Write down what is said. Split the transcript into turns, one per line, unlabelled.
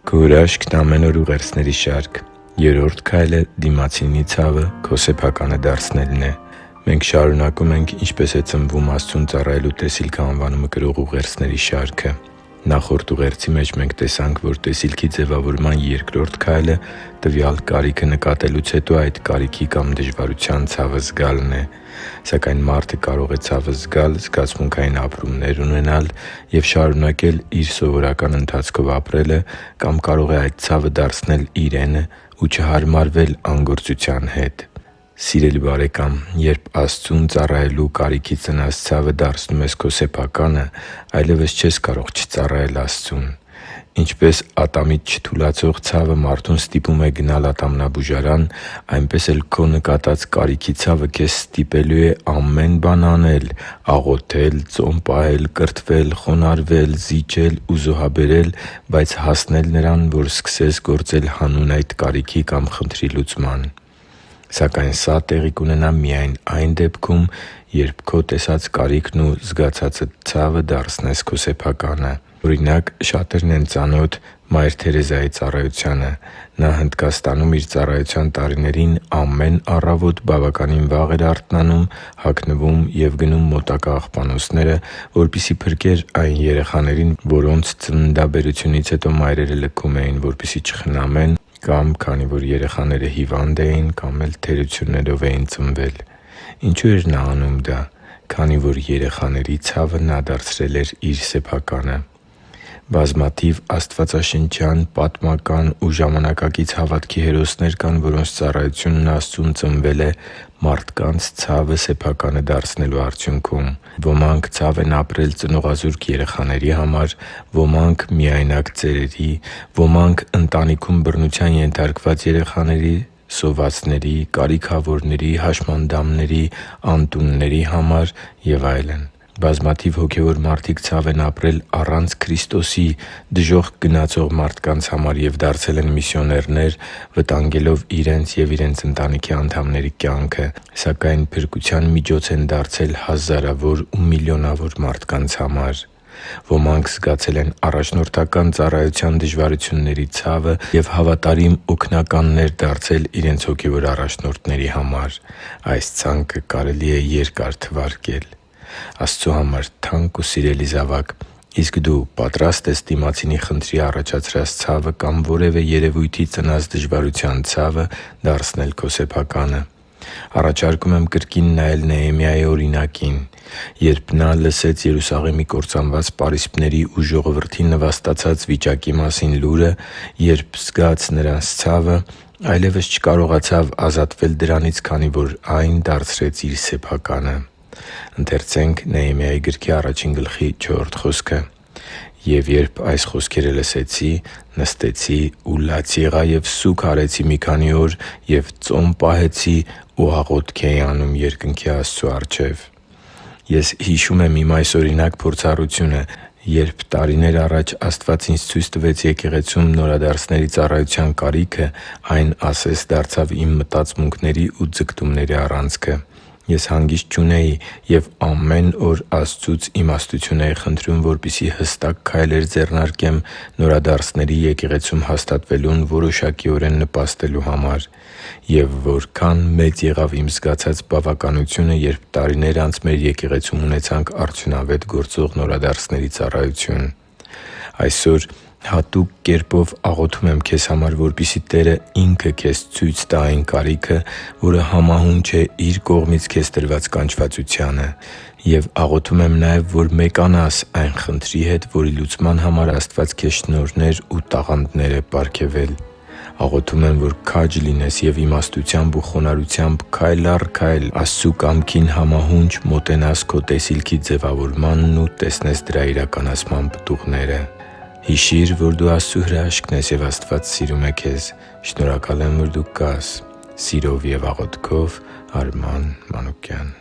Քո հրաշքն ամեն օր ուղերձների շարք։ Երրորդ քայլը դիմացինի ցավը քո սեփականը դարձնելն է։ Մենք շարունակում ենք «Ինչպես է ծնվում Աստծուն ծառայելու տեսիլքը» անվանումը կրող ուղերձների շարքը։ Նախորդ ուղերձի մեջ մենք տեսանք, որ տեսիլքի ձևավորման երկրորդ քայլը տվյալ կարիքը նկատելուց հետո այդ կարիքի կամ դժվարության ցավը զգալն է։ Սակայն մարդը կարող է ցավը զգալ, զգացմունքային ապրումներ ունենալ և շարունակել իր սովորական ընթացքով ապրելը, կամ կարող է այդ ցավը դարձնել իրենը ու չհարմարվել անգործության հետ։ Սիրելի՛ բարեկամ, երբ Աստծուն ծառայելու կարիքից ծնած ցավը դարձնում ես քո սեփականը, այլևս չես կարող չծառայել Աստծուն։ Ինչպես ատամից չթուլացող ցավը մարդուն ստիպում է գնալ ատամնաբուժարան, այնպես էլ քո նկատած կարիքի ցավը քեզ ստիպելու է ամեն բան անել՝ աղոթել, ծոմ պահել, կրթվել, խոնարհվել, զիջել ու զոհաբերել, բայց հասնել նրան, որ սկսես գործել հանուն այդ կարիքի կամ խնդրի լուծման։ Սակայն սա տեղի կունենա միայն այն դեպքում, երբ քո տեսած կարիքն ու զգացածդ ցավը դարձնես քո սեփականը։ Օրինակ, շատերն են ծանոթ Մայր Թերեզայի ծառայությանը։ Նա Հնդկաստանում իր ծառայության տարիներին ամեն առավոտ բավականին վաղ էր արթնանում, հագնվում և գնում մոտակա աղբանոցները, որպեսզի փրկեր այն երեխաներին, որոնց ծննդաբերությունից հետո մայրերը լքում էին, որպեսզի չխնամեն, կամ քանի որ երեխաները հիվանդ էին, կամ էլ թերություններով էին ծնվել։ Ինչու՞ էր նա անում դա։ Քանի որ երեխաների ցավը նա դարձրել էր իր սեփականը։ Բազմաթիվ աստվածաշնչյան, պատմական ու ժամանակակից հավատքի հերոսներ կան, որոնց ծառայությունն Աստծուն ծնվել է մարդկանց ցավը սեփականը դարձնելու արդյունքում։ Ոմանք ցավ են ապրել ծնողազուրկ երեխաների համար, ոմանք՝ միայնակ ծերերի, ոմանք՝ ընտանիքում բռնության ենթարկված երեխաների, սովածների, կարիքավորների, հաշմանդամների, անտունների համար և այլն։ Բազմաթիվ հոգևոր մարդիկ ցավ են ապրել առանց Քրիստոսի դժոխք գնացող մարդկանց համար և դարձել են միսիոներներ՝ վտանգելով իրենց և իրենց ընտանիքի անդամների կյանքը, սակայն փրկության միջոց են դարձել հազարավոր ու միլիոնավոր մարդկանց համար։ Ոմանք զգացել են առաջնորդական ծառայության դժվարությունների ցավը և հավատարիմ օգնականներ դարձել իրենց հոգևոր առաջնորդների համար։ Այս ցանկը կարելի է երկար թվարկել։ Աստծու համար թանկ ու սիրելի՛ զավակ, իսկ դու պատրա՞ստ ես դիմացինի խնդրի առաջացրած ցավը կամ որևէ երևույթի ծնած դժվարության ցավը դարձնել քո սեփականը։ Առաջարկում եմ կրկին նայել Նեհեմիայի օրինակին։ Երբ նա լսեց Երուսաղեմի կործանված պարիսպների ու ժողովրդի նվաստացած վիճակի մասին լուրը, երբ զգաց նրանց ցավը, այլևս չկարողացավ ազատվել դրանից, քանի որ այն դարձրեց իր սեփականը։ «Եվ երբ այս խոսքերը լսեցի, նստեցի ու լաց եղա և սուգ արեցի մի քանի օր և ծոմ պահեցի ու աղոթք էի անում երկնքի Աստծու առջև» (Նեհեմիա 4․4)։ Ես հիշում եմ իմ այս օրինակ փորձառությունը, երբ տարիներ առաջ Աստված ինձ ցույց տվեց եկեղեցում նորադարձների ծառայության կարիքը, այն ասես դարձավ իմ մտածմունքների ու ձգտումների առանցքը։ Ես հանգիստ չունեի և ամեն օր Աստծուց իմաստություն էի խնդրում, որպեսզի հստակ քայլեր ձեռնարկեմ նորադարձների եկեղեցում հաստատվելուն որոշակիորեն նպաստելու համար։ Եվ որքա՜ն մեծ եղավ իմ զգացած բավականությունը, երբ տարիներ անց մեր եկեղեցում ունեցանք արդյունավետ գործող նորադարձների ծառայություն։ Այսօր հատուկ կերպով աղոթում եմ քեզ համար, որպեսզի Տերը Ինքը քեզ ցույց տա այն կարիքը, որը համահունչ է Իր կողմից քեզ տրված կանչվածությանը։ Եվ աղոթում եմ նաև, որ մեկանաս այն խնդրի հետ, որի լուծման համար Աստված քեզ շնորհներ ու տաղանդներ է պարգևել։ Աղոթում եմ, որ քաջ լինես և իմաստությամբ ու խոնարհությամբ քայլ առ քայլ Աստծու կամքին համահունչ մոտենաս քո տեսիլքի ձևավորմանն ու տեսնես դրա իրականացման պտուղները։ Հիշի՛ր, որ դու Աստծո հրաշքն ես, և Աստված սիրում է քեզ։ Շնորհակալ եմ, որ դու կա՛ս։ Սիրով և աղոթքով, Արման Մանուկյան։